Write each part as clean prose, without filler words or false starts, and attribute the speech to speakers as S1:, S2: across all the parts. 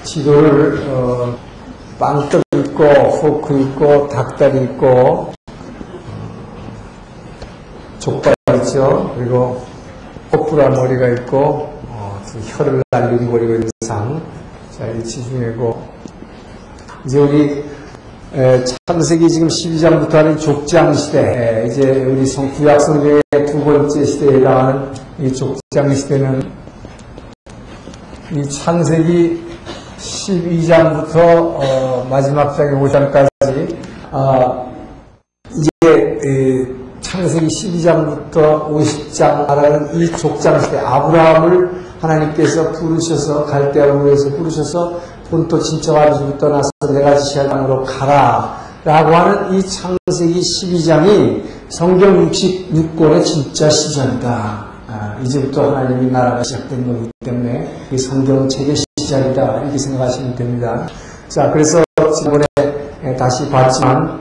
S1: 지도를 빵떡 있고 포크 있고 닭다리 있고 족발 있죠. 그리고 꼬꾸라 머리가 있고 혀를 날린 머리가 있는 상. 자, 이 지중해고 이제 우리 창세기 지금 12장부터 하는 족장시대, 이제 우리 구약성경의 두 번째 시대에 해당하는 이 족장시대는 이 창세기 12장부터 마지막 장의 5장까지 이제 창세기 12장부터 50장 말하는 이 족장시대, 아브라함을 하나님께서 부르셔서 갈대아우에서 부르셔서 본토 친척 아비집을 떠나서 내가 지시할 땅으로 가라 라고 하는 이 창세기 12장이 성경 66권의 진짜 시작이다. 이제부터 하나님의 나라가 시작된 거기 때문에 이 성경책의 시작이다 이렇게 생각하시면 됩니다. 자, 그래서 지난번에 다시 봤지만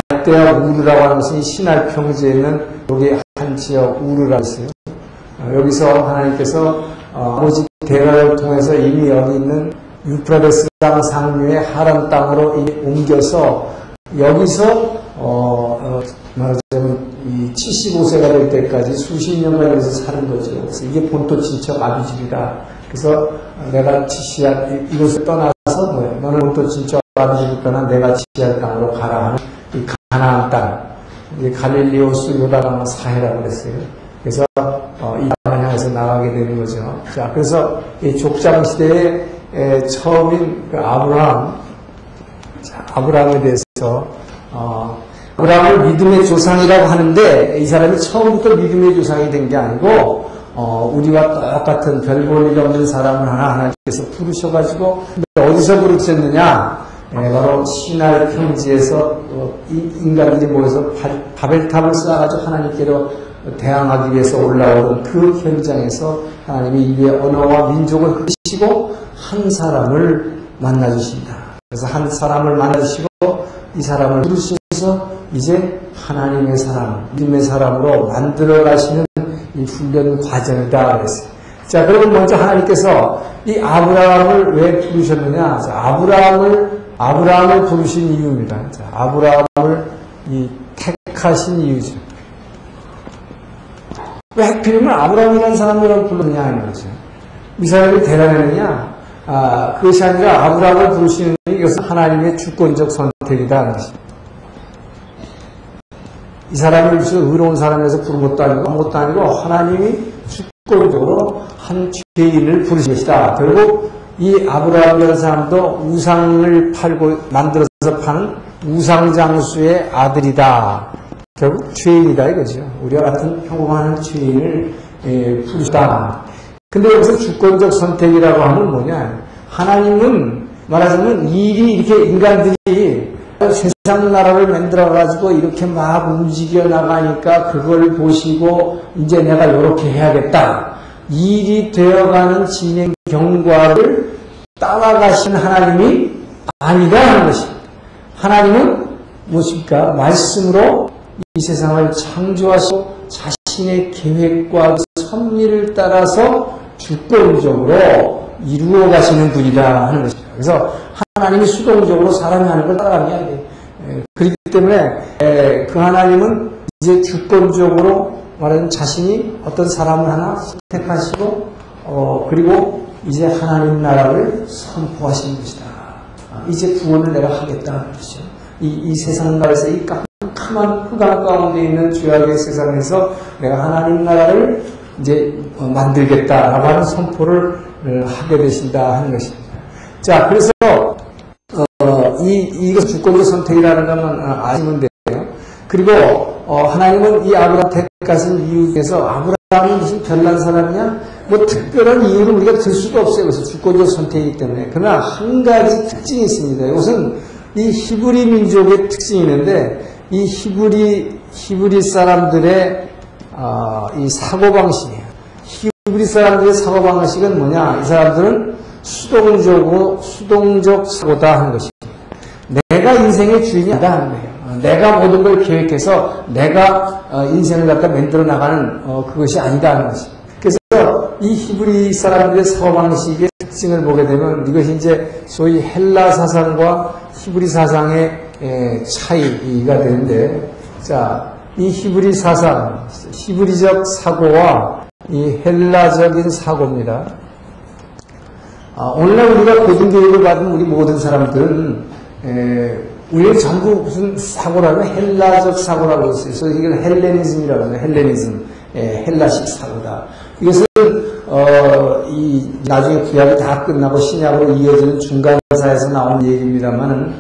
S1: 갈대아 우르라고 하는 것은 이 시날 평지에 있는 여기 한 지역 우르라고 있어요. 여기서 하나님께서 아버지 데라를 통해서 이미 여기 있는 유프라데스강 상류의 하란 땅으로 옮겨서 여기서 말하자면 이 75세가 될 때까지 수십 년간 여기서 사는 거죠. 그래서 이게 본토 친척 아비집이다. 그래서 내가 지시할 이곳을 떠나서 너는 본토 친척 아비집을 떠나 내가 지시할 땅으로 가라 하는 이 가나안 땅, 이 갈릴리오스 요단강 사해라고 그랬어요. 그래서 이 땅을 향해서 나가게 되는 거죠. 자, 그래서 이 족장 시대의 처음인 그 아브라함에 대해서 아브라함을 믿음의 조상이라고 하는데 이 사람이 처음부터 믿음의 조상이 된 게 아니고 우리와 똑같은 별 볼 일 없는 사람을 하나님께서 부르셔가지고 근데 어디서 부르셨느냐? 바로 시날 평지에서 인간들이 모여서 바벨탑을 쌓아가지고 하나님께로 대항하기 위해서 올라오는 그 현장에서 하나님이 인류의 언어와 민족을 흩으시고 한 사람을 만나주십니다. 그래서 한 사람을 만나주시고 이 사람을 부르셔서 이제 하나님의 사람, 믿음의 사람으로 만들어 가시는 이 훈련 과정이다 그랬어요. 자, 그러면 먼저 하나님께서 이 아브라함을 왜 부르셨느냐? 자, 아브라함을 부르신 이유입니다. 자, 아브라함을 택하신 이유죠. 왜 하필이면 아브라함이라는 사람을 불렀냐 하는 거죠. 이 사람이 대단했느냐? 그것이 아니라 아브라함을 부르시는 이것은 하나님의 주권적 선택이다 하는 것입니다. 이 사람을 의로운 사람에서 부른 것도 아니고 아무것도 아니고 하나님이 주권적으로 한 죄인을 부르신 것이다. 결국 이 아브라함이라는 사람도 우상을 만들어서 파는 우상장수의 아들이다. 결국 죄인이다 이거죠. 우리와 같은 평범한 죄인을 부르시다. 근데 여기서 주권적 선택이라고 하면 뭐냐? 하나님은 말하자면 이렇게 인간들이 세상 나라를 만들어가지고 이렇게 막 움직여 나가니까 그걸 보시고 이제 내가 이렇게 해야겠다. 일이 되어가는 진행 경과를 따라가신 하나님이 아니다 하는 것입니다. 하나님은 무엇입니까? 말씀으로 이 세상을 창조하시고 자신의 계획과 섭리를 따라서 주권적으로 이루어 가시는 분이다 하는 것입니다. 그래서 하나님이 수동적으로 사람이 하는 걸 따라가는 게 아니에요. 그렇기 때문에 그 하나님은 이제 주권적으로 말하는 자신이 어떤 사람을 하나 선택하시고 그리고 이제 하나님 나라를 선포하시는 것이다. 이제 구원을 내가 하겠다는 것이죠. 이 세상 나라에서 이 깜깜한 흑암 가운데 있는 죄악의 세상에서 내가 하나님 나라를 이제 만들겠다라고 하는 선포를 하게 되신다 하는 것입니다. 자, 그래서 이것 주권적 선택이라는 것은 아시면 돼요. 그리고 하나님은 이 아브라함 택하신 이유 중에서 아브라함이 무슨 별난 사람이냐? 뭐 특별한 이유를 우리가 들 수도 없어요. 그래서 주권적 선택이기 때문에. 그러나 한 가지 특징이 있습니다. 이것은 이 히브리 민족의 특징이 있는데 이 히브리 사람들의 이 사고방식이에요. 히브리 사람들의 사고방식은 뭐냐? 이 사람들은 수동적 사고다 하는 것입니다. 내가 인생의 주인이 아니다 하는 거예요. 내가 모든 걸 계획해서 내가 인생을 갖다 만들어 나가는 그것이 아니다 하는 것입니다. 그래서 이 히브리 사람들의 사고방식의 특징을 보게 되면 이것이 이제 소위 헬라 사상과 히브리 사상의 차이가 되는데, 자, 이 히브리 사상, 히브리적 사고와 이 헬라적인 사고입니다. 오늘날 우리가 고등교육을 받은 우리 모든 사람들은 우리 전부 무슨 사고라면 헬라적 사고라고 했어요. 그래서 이걸 헬레니즘이라고 해요. 헬레니즘, 헬라식 사고다. 이것은 나중에 구약이 다 끝나고 신약으로 이어지는 중간사에서 나온 얘기입니다만은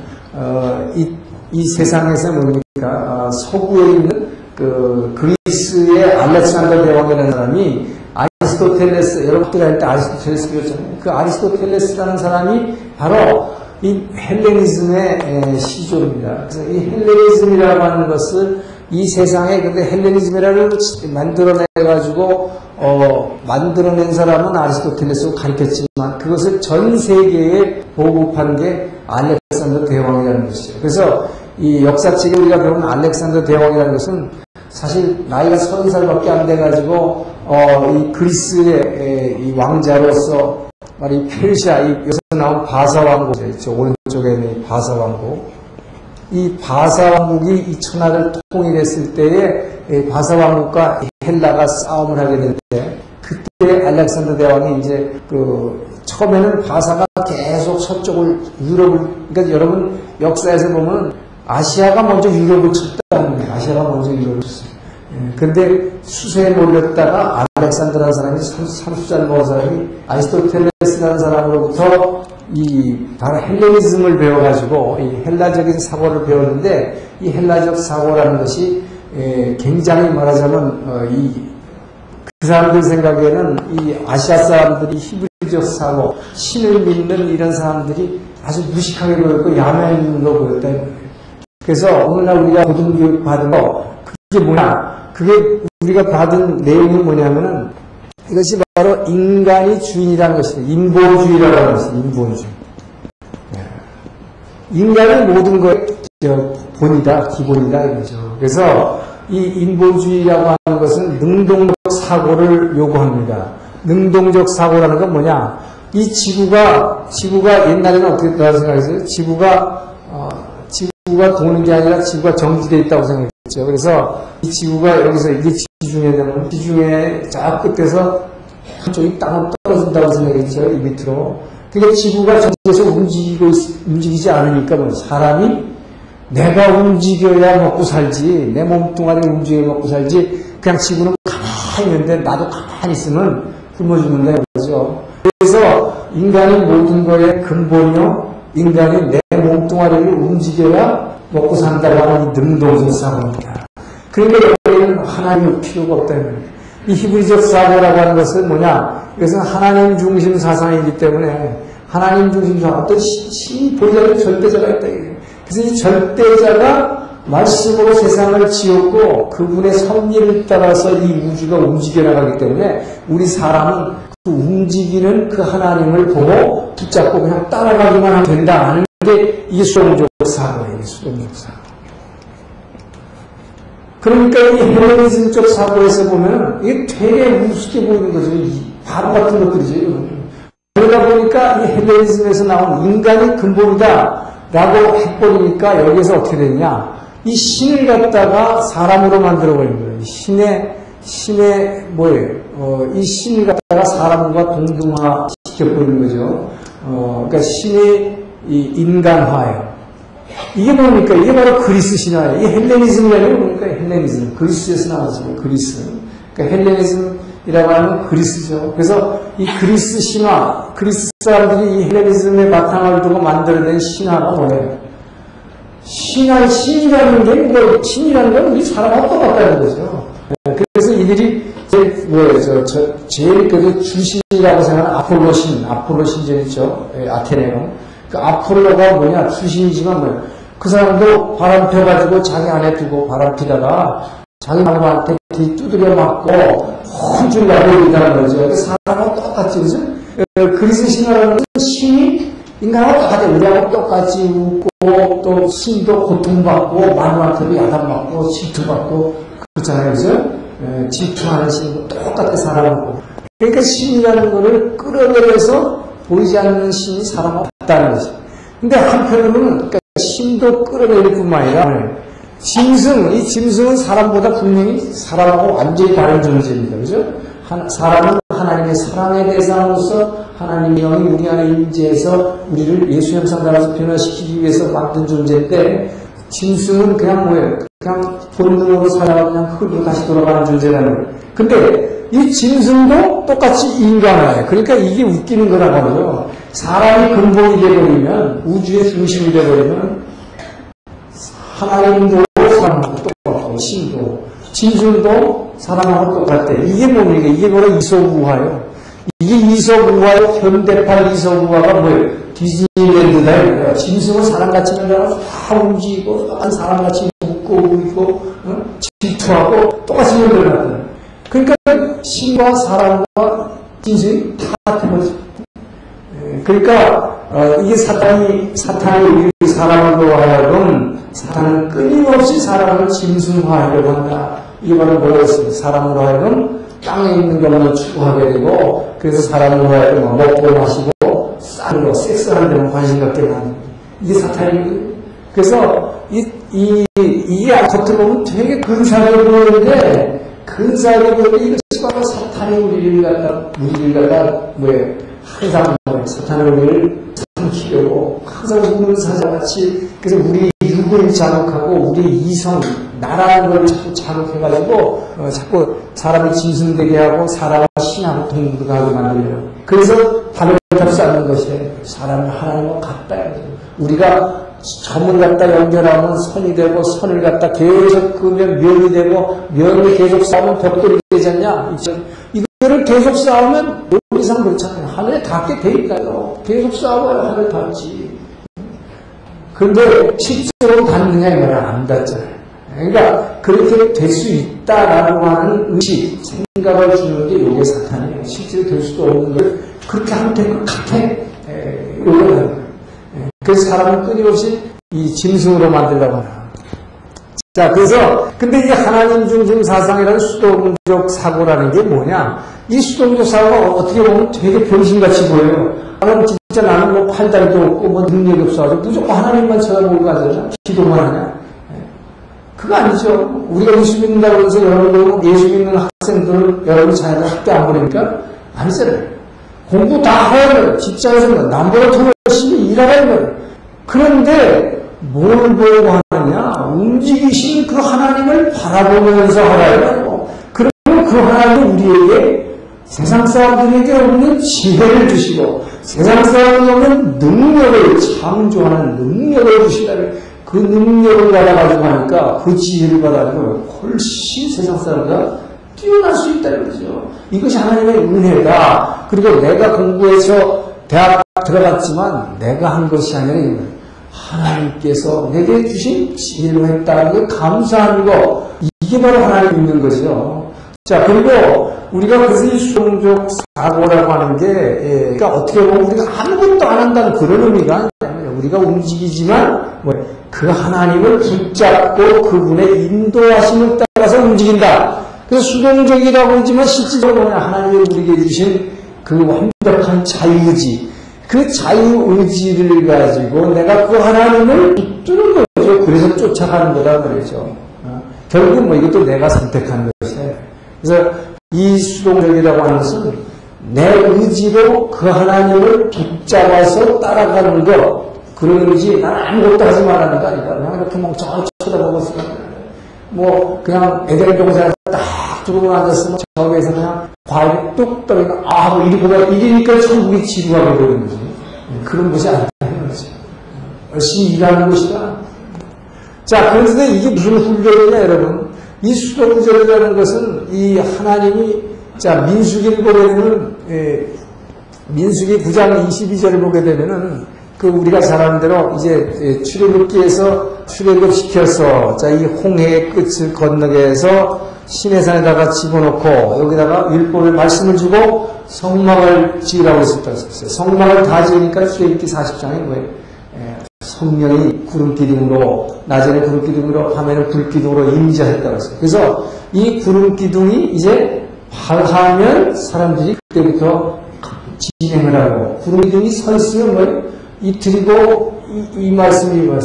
S1: 이 세상에서 뭡니까? 서구에 있는 그 그리스의 알렉산더 대왕이라는 사람이 아리스토텔레스, 여러분 학교 다닐 때 아리스토텔레스 배웠잖아요. 그 아리스토텔레스라는 사람이 바로 이 헬레니즘의 시조입니다. 그래서 이 헬레니즘이라고 하는 것을 이 세상에, 근데 헬레니즘이라는 걸 만들어내가지고 만들어낸 사람은 아리스토텔레스로 가르쳤지만 그것을 전 세계에 보급한 게 알렉산더 대왕이라는 것이죠. 그래서 이 역사책에 우리가 배운 알렉산더 대왕이라는 것은 사실 나이가 30살밖에 안 돼가지고 이 그리스의 이 왕자로서 말이 페르시아, 여기서 나온 바사 왕국이죠. 있죠. 오른쪽에 있는 이 바사 왕국. 이 바사 왕국이 이 천하를 통일했을 때에 바사 왕국과 헬라가 싸움을 하게 되는데, 그때 알렉산더 대왕이 이제 처음에는 바사가 계속 서쪽을 유럽을, 그러니까 여러분 역사에서 보면 아시아가 먼저 유럽을 쳤다는 거예요. 아시아가 먼저 유럽을 쳤어요. 근데 수세에 몰렸다가 알렉산더라는 사람이 30살 먹은 사람이 아리스토텔레스라는 사람으로부터 바로 헬레니즘을 배워가지고 이 헬라적인 사고를 배웠는데, 이 헬라적 사고라는 것이 굉장히 말하자면 그 사람들 생각에는 이 아시아 사람들이 히브리적 사고, 신을 믿는 이런 사람들이 아주 무식하게 보였고 야만으로 보였다. 그래서 오늘날 우리가 고등교육 받은 거, 그게 뭐냐? 그게 우리가 받은 내용이 뭐냐면은 이것이 바로 인간이 주인이라는 것입니다. 인본주의라고 하는 것입니다. 인본주의. 인간은 모든 것의 본이다, 기본이다 이거죠. 그래서 이 인본주의라고 하는 것은 능동적 사고를 요구합니다. 능동적 사고라는 건 뭐냐? 이 지구가 옛날에는 어떻게 됐다고 생각했어요? 지구가 도는 게 아니라 지구가 정지되어 있다고 생각했죠. 그래서 이 지구가 여기서 이게 지중해 되면 지중해 저 끝에서 한쪽이 땅으로 떨어진다고 생각했죠. 이 밑으로. 그러니까 지구가 정지해서 움직이지 않으니까 뭐 사람이 내가 움직여야 먹고 살지, 내 몸뚱아리 움직여야 먹고 살지, 그냥 지구는 가만히 있는데 나도 가만히 있으면 굶어 죽는다 이거죠. 그래서 인간이 모든 거의 근본이요, 인간이 내 몸뚱아리를 움직여야 먹고 산다고 하는 이 능동적 사고입니다. 그러니까 여기에는 하나님의 필요가 없다는 거예요. 이 히브리적 사고라고 하는 것은 뭐냐? 이것은 하나님 중심 사상이기 때문에 하나님 중심 사상, 어떤 신이 보이자면 절대자가 있다. 그래서 이 절대자가 말씀으로 세상을 지었고 그분의 섭리를 따라서 이 우주가 움직여 나가기 때문에 우리 사람은 그 움직이는 그 하나님을 보고 붙잡고 그냥 따라가기만 하면 된다 하는 게 이게 수동적 사고예요. 수동적 사고. 그러니까 이 헬레니즘적 사고에서 보면 이게 되게 우습게 보이는 거죠. 이 바보 같은 것들이죠. 그러다 보니까 이 헬레니즘에서 나온 인간이 근본이다 라고 해버리니까 여기에서 어떻게 되느냐? 이 신을 갖다가 사람으로 만들어 버리는 거예요. 이 신을 갖다가 사람과 동등화 시켜버리는 거죠. 그러니까 신이 이 인간화예요. 이게 뭡니까? 이게 바로 그리스 신화예요. 이 헬레니즘이라는 게 뭡니까? 헬레니즘. 그리스에서 나왔어요. 그리스. 그러니까 헬레니즘이라고 하면 그리스죠. 그래서 이 그리스 신화, 그리스 사람들이 이 헬레니즘의 바탕을 두고 만들어낸 신화가 뭐예요? 신이라는 게 뭐, 신이라는 건 우리 사람하고 똑같다는 거죠. 그래서 이들이 제일 주신이라고 생각하는 아폴로 신전 있죠. 아테네가. 그 아폴로가 뭐냐? 주신이지만 뭐야? 그 사람도 바람 펴가지고 자기 안에 두고 바람 피다가 자기 남한테 두드려 맞고 혼쭐 나고 있다는 거죠. 사람하고 똑같이, 그죠? 그리스 신화라는 것은 신이 인간하고 똑같아. 우리하고 똑같이 웃고, 또 신도 고통받고, 만화한테도 야단받고, 질투받고, 그렇잖아요. 그죠? 질투하는 신도 똑같아, 사람하고. 그러니까 신이라는 거를 끌어내려서 보이지 않는 신이 사람하고 같다는 거죠. 근데 한편으로는, 그러니까 신도 끌어내릴 뿐만 아니라, 짐승, 이 짐승은 사람보다 분명히 사람하고 완전히 다른 존재입니다. 그죠? 사람은 하나님의 사랑의 대상으로서 하나님의 영이 우리 안에 임재해서 우리를 예수 형상 따라서 변화시키기 위해서 만든 존재인데, 짐승은 그냥 뭐예요? 그냥 본능으로 살아가고 그냥 흙으로 다시 돌아가는 존재라는 거예요. 근데 이 짐승도 똑같이 인간화예요. 그러니까 이게 웃기는 거라고요. 사람이 근본이 되어버리면, 우주의 중심이 되어버리면, 하나님도 사람하고 똑같고, 신도, 짐승도 사람하고 똑같대. 이게 뭡니까? 이게 바로 이서구화예요. 이게 이서구화의 현대판 이서구화가 뭐예요? 디즈니랜드다. 짐승은 사람같이 다 움직이고, 똑같은 사람같이 웃고, 울고, 질투하고, 똑같이 만들어놨다. 그러니까 신과 사람과 짐승이 다 같은 거죠. 그러니까 이게 사탄이 우리 사람으로 하여금 사탄은 끊임없이 사람을 짐승화하려고 한다. 이게 바로 뭐였습니까? 사람으로 하여금 땅에 있는 것만 추구하게 되고, 그래서 사람으로 하여금 먹고 마시고 싸는 거, 섹스하는 데만 관심 갖게 하는 이게 사탄이거든요. 그래서 이게 겉으로 보면 되게 근사하게 보이는데, 근사하게 보이는데 이것이 바로 사탄이 우리를 갖다 항상 사탄은 우리를 삼키려고 항상 우는 사자같이, 그래서 우리 육을 자극하고 우리 이성, 나라는 걸 자꾸 자극해가지고 자꾸 사람을 짐승되게 하고 사람을 신하고 동등하게 만들려고. 그래서 답을 쌓는 것이에요. 사람을 하나님과 같다. 우리가 점을 갖다 연결하면 선이 되고, 선을 갖다 계속 그으면 면이 되고, 면이 계속 쌓으면 벽돌이 되지 않냐? 이거를 계속 쌓으면 이상 그렇잖아요. 하늘에 닿게 돼 있다요. 계속 쌓아봐야 하늘 닿지. 그런데 실제로 닿느냐 이 말은 안 닿잖아요. 그러니까 그렇게 될 수 있다라고 하는 의식, 생각을 주는 게 요게 사탄이에요. 실제로 될 수도 없는 걸 그렇게 하면 될 것 같아. 요게 하는 거예요. 그래서 사람은 끊임없이 이 짐승으로 만들려고 하나. 자, 그래서, 근데 이게 하나님 중심 사상이라는 수동적 사고라는 게 뭐냐? 이 수동적 사고가 어떻게 보면 되게 병신같이 보여요. 진짜 나는 뭐 팔다리도 없고, 뭐 능력이 없어가지고 무조건 하나님만 쳐다보고 가잖아. 기도만 하냐? 그거 아니죠. 우리가 예수 믿는다고 해서 여러분들, 예수 믿는 학생들을 여러분 자녀들 학교 안 보내니까? 아니잖아요. 공부 다 해야 돼요. 직장에서 남보다 더 열심히 일하라는 거예요. 그런데, 뭘 보고 하느냐? 움직이신 그 하나님을 바라보면서 하라요. 그러면 그 하나님은 우리에게 세상 사람들에게 없는 지혜를 주시고, 세상 사람들에게 없는 능력을, 창조하는 능력을 주시다면, 그 능력을 받아가지고 하니까, 그 지혜를 받아가지고 훨씬 세상 사람보다 뛰어날 수 있다는 거죠. 이것이 하나님의 은혜다. 그리고 내가 공부해서 대학 들어갔지만, 내가 한 것이 아니라 이거예요. 하나님께서 내게 주신 지혜로 했다는 게 감사하는 거, 이게 바로 하나님 믿는 거죠. 자, 그리고 우리가 그래서 이 수동적 사고라고 하는 게, 그러니까 어떻게 보면 우리가 아무것도 안 한다는 그런 의미가 아니에요. 우리가 움직이지만 그 하나님을 붙잡고 그분의 인도하심을 따라서 움직인다. 그래서 수동적이라고 하지만 실질적으로 하나님이 우리에게 주신 그 완벽한 자유의지, 그 자유의지를 가지고 내가 그 하나님을 붙드는 거죠. 그래서 쫓아가는 거다 그러죠. 결국 뭐 이것도 내가 선택한 것이에요. 그래서 이 수동적이라고 하는 것은 내 의지로 그 하나님을 붙잡아서 따라가는 것, 그런 의지, 난 아무것도 하지 말라는 거 아니다. 그냥 이렇게 멍청하게 쳐다보고 있으면 뭐 그냥 에덴 동산에 딱 들어오고 앉았으면 저기에서 그냥 과일이 뚝 떨어지고 뭐 이러니까 천국이 지루하게 보이는 거지. 그런 것이 아니라는 거지. 열심히 일하는 것이다. 자, 그런데 이게 무슨 훈련이냐 여러분. 이 수동적이라는 것은 이 하나님이, 자, 민수기를 보게 되면, 민수기 9장 22절을 보게 되면은 우리가 잘 아는 대로 이제 출애굽기에서 출애굽 시켜서 자, 이 홍해의 끝을 건너게 해서 시내산에다가 집어넣고 여기다가 율법의 말씀을 주고 성막을 지으라고 했었다고 했어요. 성막을 다 지으니까 출애굽기 40장에 뭐예요? 성령이 구름기둥으로 낮에는 구름기둥으로 밤에는 불기둥으로 임재했다고 했어요. 그래서 이 구름기둥이 이제 발하면 사람들이 그때부터 진행을 하고 구름기둥이 서 있으면 뭐예요? 이틀이고 이 말씀이죠.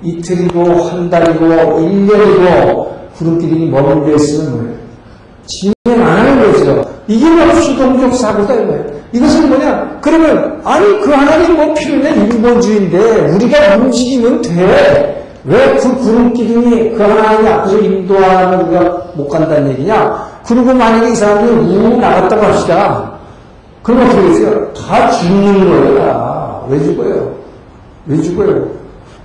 S1: 이틀이고 한 달이고 1년이고 구름기둥이 머물러 있으면 뭐예요? 진행 안 하는 거죠. 이게 뭐 수동적 사고다 이거예요. 이것은 뭐냐? 그러면 아니 그 하나님 뭐 필요해? 일본주의인데 우리가 움직이면 돼. 왜 그 구름기둥이 그 하나님 앞에서 인도하면 우리가 못 간다는 얘기냐? 그리고 만약에 이 사람들이 우 나갔다고 합시다. 그럼 어떻게 되세요? 다 죽는 거예요. 왜 죽어요? 왜 죽어요?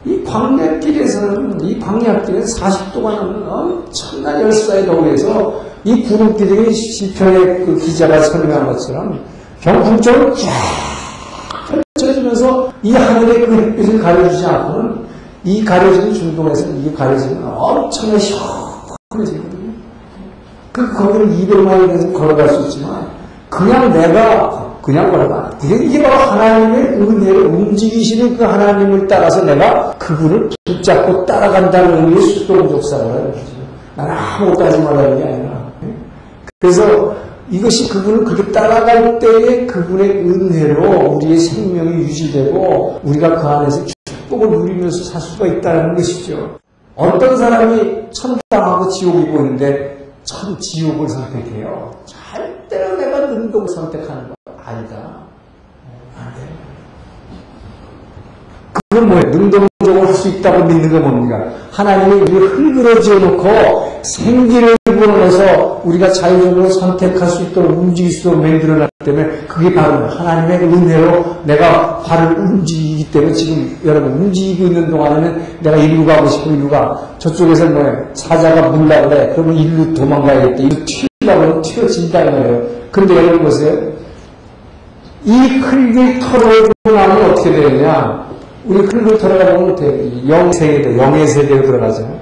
S1: 이 광야길에서는, 이 광야길에서 40도가 넘는 엄청난 열사의 더위에서 이 구름기둥이 시편의 그 기자가 설명한 것처럼 병풍처럼 쫙 펼쳐지면서 이 하늘의 그 햇빛을 가려주지 않고는 이 가려지는 중동에서 이게 가려지면 엄청나게 시원해지거든요. 거기를 200마일에서 걸어갈 수 있지만 그냥 내가 그냥 걸어가. 이게 바로 하나님의 은혜를 움직이시는 그 하나님을 따라서 내가 그분을 붙잡고 따라간다는 의미의 수동적 사고라는 거죠. 나는 아무것도 하지 말라는 게 아니라. 그래서 이것이 그분을 그렇게 따라갈 때에 그분의 은혜로 우리의 생명이 유지되고 우리가 그 안에서 축복을 누리면서 살 수가 있다는 것이죠. 어떤 사람이 천당하고 지옥이 보이는데 지옥을 선택해요. 절대로 내가 능동을 선택하는 거 아니다. 안 돼. 그건 뭐예요? 능동적으로 할 수 있다고 믿는 건 뭡니까? 하나님이 우리를 흘그러지어 놓고 생기를 불어넣어서 우리가 자유적으로 선택할 수 있도록 움직일 수 있도록 만들어놨기 때문에 그게 바로 하나님의 은혜로 내가 발을 움직이기 때문에 지금 여러분 움직이고 있는 동안에는 내가 일루 가고 싶은 일루가 저쪽에서 뭐예요? 사자가 물라 그래. 그러면 일루 도망가야겠다. 일루 튀려고 하면 튀어진다는 거예요. 근데 여러분 보세요. 이 흙을 털어내고 나면 어떻게 되느냐? 우리 흙을 털어가 보면 영의 세계로 들어가죠.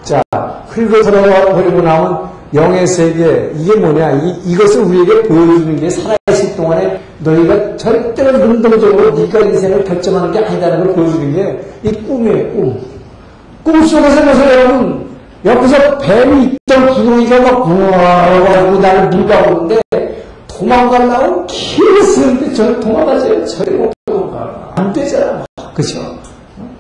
S1: 자, 흙을 털어버리고 나면 영의 세계, 이게 뭐냐? 이것을 우리에게 보여주는 게 살아있을 동안에 너희가 절대로 능동적으로 네가 인생을 결정하는 게 아니다라는 걸 보여주는 게 이 꿈이에요, 꿈. 꿈 속에서 보세요, 여러분. 옆에서 뱀이 있던 구덩이가 막 부어가지고 나를 물다오는데 도망가려고 키를 쓰는데 저는 도망가세요. 절대 못 도망가. 안 되잖아. 그죠?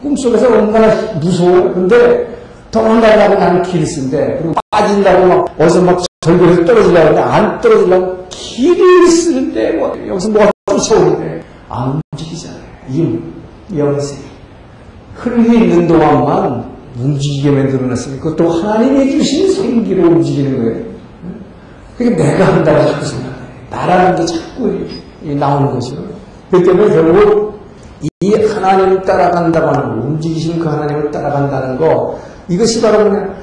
S1: 꿈속에서 얼마나 무서워요. 근데 도망가려고 나는 키를 쓰는데, 그리고 빠진다고 막 어디서 막 절벽에서 떨어지려고 하는데 안 떨어지려고 키를 쓰는데, 뭐 여기서 뭐가 쫓아오는데 안 움직이잖아요. 이게 영세. 흙이 있는 동안만 움직이게 만들어놨으니까 그것도 하나님이 주신 생기로 움직이는 거예요. 그게 내가 한다고 자꾸 생각해요. 나라는 게 자꾸 나오는 거죠. 그렇기 때문에 결국 이 하나님을 따라간다고 하는 거, 움직이시는 그 하나님을 따라간다는 거, 이것이 바로 그냥,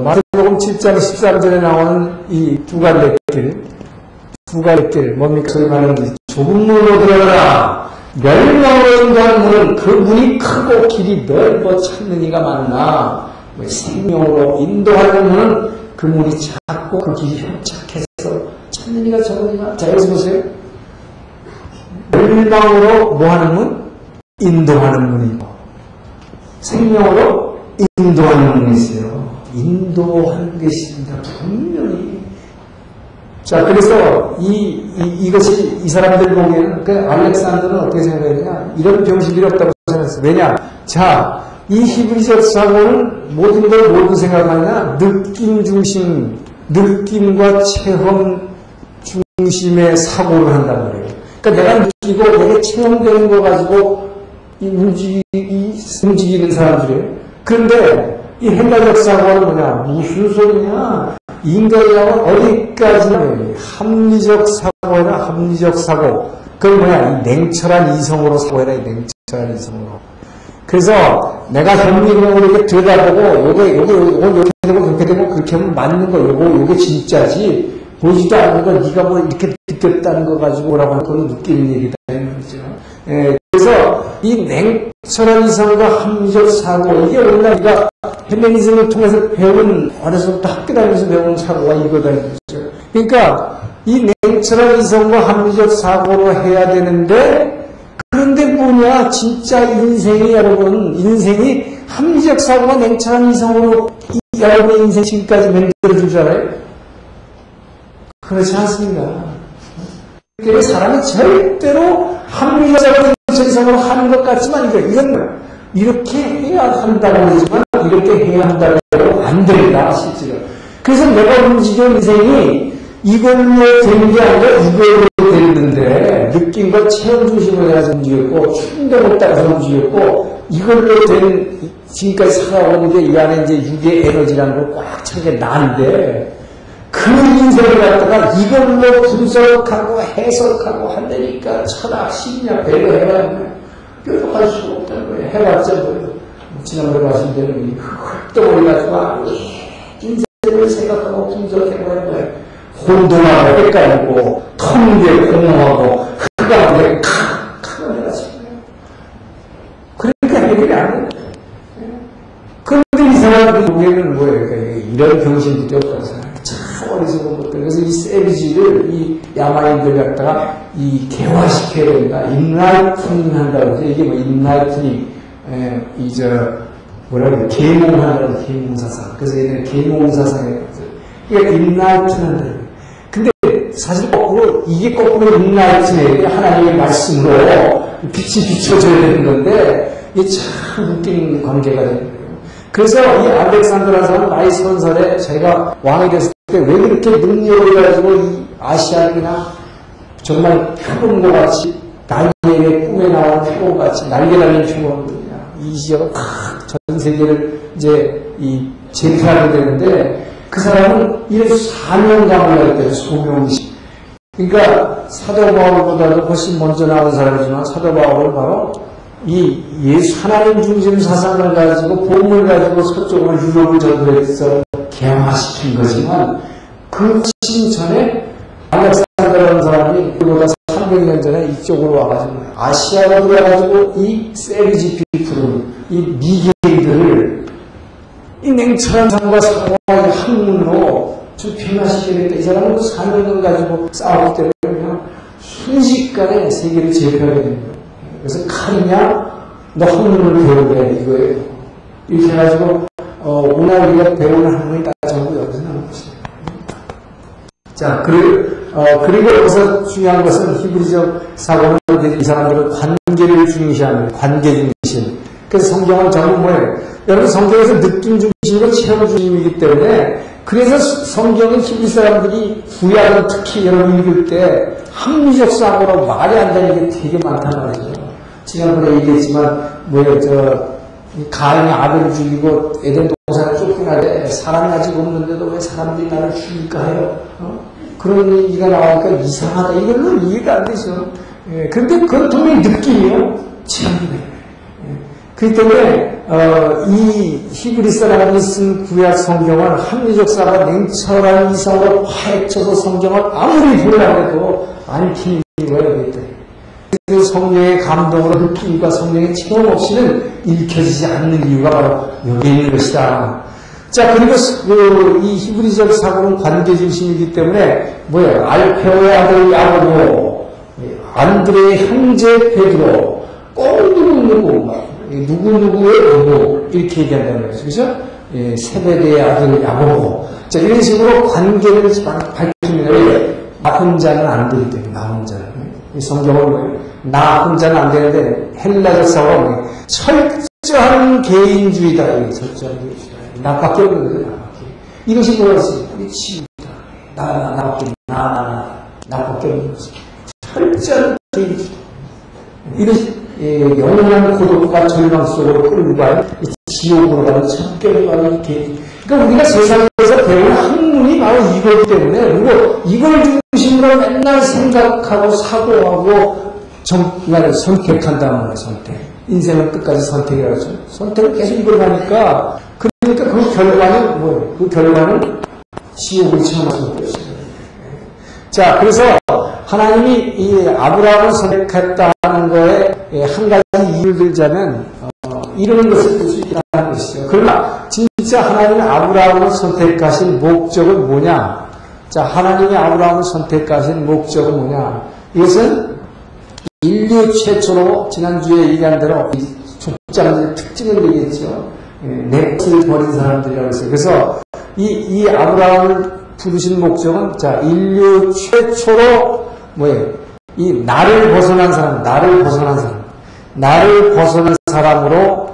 S1: 마태복음 7장 13절에 나오는 이 두 갈래 길, 뭡니까? 소위 말하는 좁은 문으로 들어가라. 멸망으로 인도하는 문은 그 문이 크고 길이 넓어 찾는 이가 많으나, 생명으로 인도하는 문은 그 문이 작고 그 길이 협착해서 찾는 이가 적으니까. 자, 여기서 보세요. 멸망으로 뭐 하는 문? 인도하는 문이고, 생명으로 인도하는 문이 있어요. 인도하는 게 있습니다. 분명히. 자, 그래서 이것이 이 사람들 보기에는, 그 알렉산더는 어떻게 생각했냐? 이런 병신들이 없다고 생각했어요. 왜냐? 자, 이 히브리적 사고는 모든 걸 모두 생각하냐? 느낌 중심, 느낌과 체험 중심의 사고를 한단 말이에요. 그러니까 내가 느끼고 내가 체험되는 거 가지고 움직이는 사람들이에요. 그런데 이 헬라적 사고는 뭐냐? 무슨 소리냐? 인간이라면 어디까지나 합리적 사고나 합리적 사고. 그건 뭐냐? 이 냉철한 이성으로 사고해라. 냉철한 이성으로. 그래서 내가 현미경으로 이렇게 들여다보고 요게 이렇게 되고 그렇게 되고 그렇게 하면 맞는 거 요게 진짜지. 보지도 않는 거 네가 뭐 이렇게 느꼈다는 거 가지고 뭐라고 하는 건 느끼는 얘기다. 그래서 이 냉철한 이성과 합리적 사고, 이게 원래 우리가 헬레니즘을 통해서 배운, 어려서부터 학교 다니면서 배운 사고가 이거다. 그러니까 이 냉철한 이성과 합리적 사고로 해야 되는데, 그런데 뭐냐, 진짜 인생이, 여러분, 인생이 합리적 사고와 냉철한 이성으로 여러분의 인생 지금까지 만들어줄 줄 알아요? 그렇지 않습니다. 그래서 사람이 절대로 합리적 사고와 냉철한 이성으로 하는 것 같지만, 이건 이렇게 해야 한다고 하지만, 이렇게 해야 한다고 해도 안 됩니다, 실제로. 그래서 내가 움직인 인생이 이걸로 된 게 아니라 이걸로 됐는데, 느낀 것 체험 중심으로 해서 움직였고, 충동을 따라서 움직였고, 이걸로 된, 지금까지 살아오는데 이 안에 이제 육의 에너지라는 걸 꽉 찬 게 나인데, 그 인생을 갖다가 이걸로 분석하고 해석하고 한다니까 철학, 심리학, 배려 해봐야 돼. 뾰족할 수가 없다는 거예요. 해봤자 뭐예요. 지난번에 말씀드린 이 흙덩어리 가지고 인생을 생각하고 분석해봐야 돼. 혼돈하고 헷갈리고, 텅 게 공허하고, 흑암에 칵 해가지고. 그러니까 해결이 안 돼. 그런데 이 사람들에게는 뭐예요? 그러니까 이런 병신들이 없어서 참 어리석은 것들. 그래서 이 세비지를, 이 야만인들 갖다가 이 개화시켜야 된다. 인라이트닝 한다고 해서 이게 뭐 인라이트닝, 뭐라고 해요? 계몽하는 계몽사상. 그래서 얘는 계몽사상에 이게 인라이트닝 한다. 근데 사실 거꾸로, 이게 거꾸로 인라이트닝, 하나님의 말씀으로 빛이 비춰져야 되는 건데, 이게 참 웃긴 관계가 되는 거예요. 그래서 이 알렉산드라는 사람은 마이스 건설에 자기가 왕이 됐을 때 왜 그렇게 능력을 가지고 이 아시아나 정말 표범과 같이 날개의 꿈에 나온 표범과 같이 날개 달린 표범이냐. 이 지역은 전 세계를 이제 이 제패하게 되는데 그 사람은 이래서 사명감을 할 때 소명의식. 그러니까 사도 바울보다도 훨씬 먼저 나온 사람이지만 사도 바울은 바로 이 예수 하나님 중심 사상을 가지고 복음을 가지고 서쪽으로 유럽을 전도해서 개화시킨 거지만 그 훨씬 전에 알렉산더라는 사람이 그보다 300년 전에 이쪽으로 와가지고 아시아로 들어와가지고 이 세비지 피플을 이 미개인들을 이 냉철한 삶과 사고의 학문으로 좀 변화시키겠다. 이 사람은 그 사명을 가지고 싸우기 때문에 그냥 순식간에 세계를 제패하게 됩니다. 그래서 칼이냐, 너 학문을 배우게 이거예요. 이렇게 해가지고 오늘 우리가 배우는 학문이 다 전부 여기서 나온 것이에요. 자, 그리고 여기서 중요한 것은 히브리적 사고는 이 사람들은 관계를 중시하는 관계 중심. 그래서 성경은 전부 뭐예요? 여러분 성경에서 느낌 중심이고 체험 중심이기 때문에 그래서 성경은 히브리 사람들이 구약은 특히 여러분 읽을 때 합리적 사고로 말이 안 되는 게 되게 많단 말이죠. 지난번에 얘기했지만 가인이 아벨을 죽이고 에덴 동산을 쫓겨나되 사람이 아직 없는데도 왜 사람들이 나를 죽일까 해요? 그런 얘기가 나오니까 이상하다. 이걸로 이해가 안 되죠. 그런데 그건 분명히 느낌이요. 체험이에요. 그렇기 때문에 이 히브리 사람이 쓴 구약 성경은 합리적 사가 냉철한 이성으로 파헤쳐서 성경을 아무리 보려고 해도 안 틀린 거예요. 그 성령의 감동으로 느낌과 성령의 체험 없이는 읽혀지지 않는 이유가 바로 여기에 있는 것이다. 자, 그리고 이 히브리적 사고는 관계 중심이기 때문에 뭐예요? 알페오의 아들 야고보, 안드레의 형제 베드로, 꼭 누구누구의 부모 이렇게 얘기한다는 거죠. 그죠? 세베대의 아들 야고보. 자, 이런 식으로 관계를 밝힙니다. 나 혼자는 안 되기 때문에, 나 혼자는. 이 성경은 뭐예요? 나 혼자는 안 되는데, 헬라적 사고가 뭐예요? 철저한 개인주의다. 철저한 개인주의다. 나밖에 없는 거예요, 나밖에. 이것이 뭐였어요? 미치다. 나밖에 없는 거지. 철저한 개인주의다. 이것이 영원한 고독과 절망 속으로 끌고 가는 지옥으로 가는 참견을 가는 개. 그러니까 우리가 세상에서 배우는 학문이 바로 이것 때문에, 그리고 이걸 중심으로 맨날 생각하고 사고하고 정말 선택한다는 거예요, 선택. 인생은 끝까지 선택이라고 하죠. 선택을 계속 이걸 하니까, 그러니까 그 결과는 뭐예요? 그 결과는 지옥을 체험하는 것입니다. 자, 그래서 하나님이 이 아브라함을 선택했다는 거에 한 가지 이유를 들자면 이런 것을 볼 수 있다는 것이죠. 그러나 진짜 하나님이 아브라함을 선택하신 목적은 뭐냐? 자, 하나님이 아브라함을 선택하신 목적은 뭐냐? 이것은 인류 최초로 지난주에 얘기한 대로 이 족장의 특징을 얘기했죠. 내 것을 버린 사람들이라고 했어요. 그래서 이 아브라함을 부르신 목적은 자, 인류 최초로 뭐예요? 이 나를 벗어난 사람으로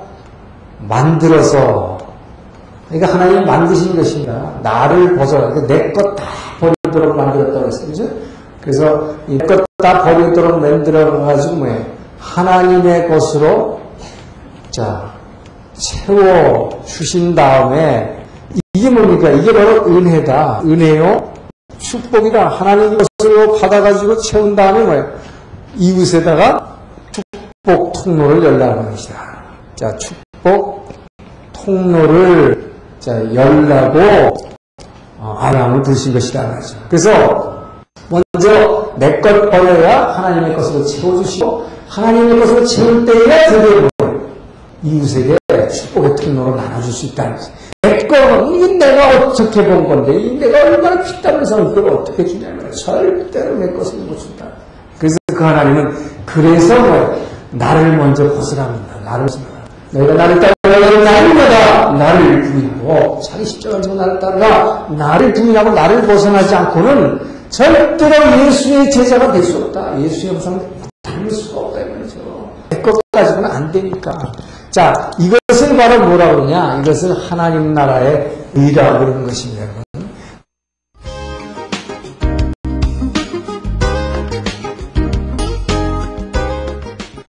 S1: 만들어서, 그러니까 하나님이 만드신 것입니다. 나를 벗어나, 그러니까 내 것 다 버리도록 만들었다고 했어요. 그죠? 그래서 이 내 것 다 버리도록 만들어가지고 뭐예요? 하나님의 것으로, 자, 채워주신 다음에, 이게 뭡니까? 이게 바로 은혜다. 은혜요? 축복이다. 하나님의 것으로 받아가지고 채운 다음에 뭐예요? 이웃에다가 축복 통로를 열라는 것이다. 자, 축복 통로를 열라고 아브라함을 부르신 것이다. 말이죠. 그래서 먼저 내 것 버려야 하나님의 것으로 채워주시고 하나님의 것으로 채울 때에야 드디어 이웃에게 축복의 통로를 나눠줄 수 있다는 거죠. 내 거는 이게 내가 어떻게 본 건데 이 내가 얼마나 피땀을 흘려서 그걸 어떻게 주냐는 거예요. 절대로 내 것을 못 준다. 그래서 그 하나님은 그래서 나를 먼저 벗으랍니다. 나를 벗으라. 너희가 나를 따르라. 나를 나를 부인하고 자기 십자가를 지고 나를 따르라. 나를 부인하고 나를 벗어나지 않고는 절대로 예수의 제자가 될 수 없다. 예수의 형상을 닮을 수가 없다. 이 말이죠. 내 것 가지고는 안 되니까. 자, 이것을 바로 뭐라고 그러냐? 이것을 하나님 나라의 의라고 그러는 것입니다.